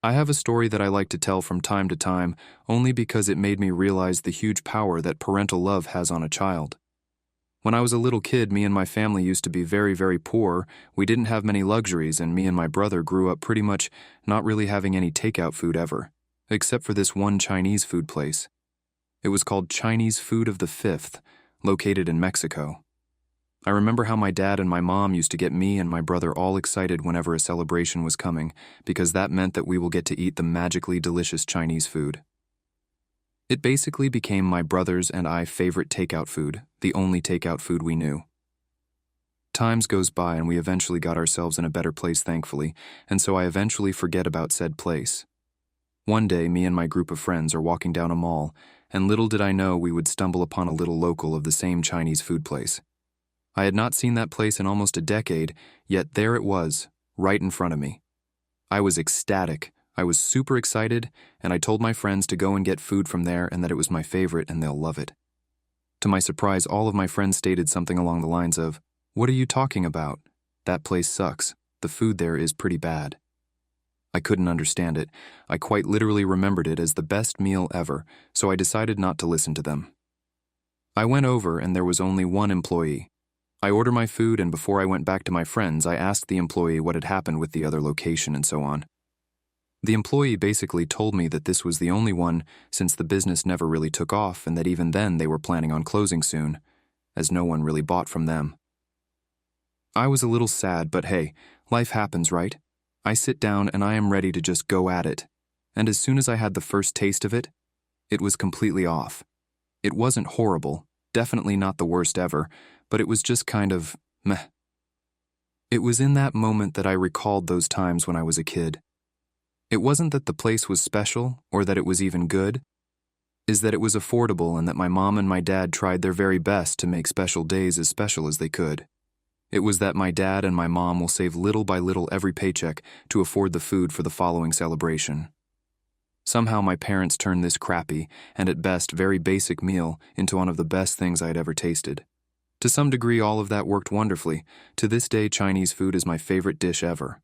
I have a story that I like to tell from time to time only because it made me realize the huge power that parental love has on a child. When I was a little kid, me and my family used to be very, very poor. We didn't have many luxuries, and me and my brother grew up pretty much not really having any takeout food ever, except for this one Chinese food place. It was called Chinese Food of the Fifth, located in Mexico. I remember how my dad and my mom used to get me and my brother all excited whenever a celebration was coming, because that meant that we will get to eat the magically delicious Chinese food. It basically became my brother's and I favorite takeout food, the only takeout food we knew. Times goes by and we eventually got ourselves in a better place, thankfully, and so I eventually forget about said place. One day, me and my group of friends are walking down a mall, and little did I know we would stumble upon a little local of the same Chinese food place. I had not seen that place in almost a decade, yet there it was, right in front of me. I was ecstatic. I was super excited, and I told my friends to go and get food from there and that it was my favorite and they'll love it. To my surprise, all of my friends stated something along the lines of, "What are you talking about? That place sucks. The food there is pretty bad." I couldn't understand it. I quite literally remembered it as the best meal ever, so I decided not to listen to them. I went over and there was only one employee. I ordered my food, and before I went back to my friends, I asked the employee what had happened with the other location and so on. The employee basically told me that this was the only one since the business never really took off and that even then they were planning on closing soon, as no one really bought from them. I was a little sad, but hey, life happens, right? I sit down and I am ready to just go at it. And as soon as I had the first taste of it, it was completely off. It wasn't horrible, definitely not the worst ever, but it was just kind of meh. It was in that moment that I recalled those times when I was a kid. It wasn't that the place was special or that it was even good, is that it was affordable and that my mom and my dad tried their very best to make special days as special as they could. It was that my dad and my mom will save little by little every paycheck to afford the food for the following celebration. Somehow my parents turned this crappy and at best very basic meal into one of the best things I had ever tasted. To some degree, all of that worked wonderfully. To this day, Chinese food is my favorite dish ever.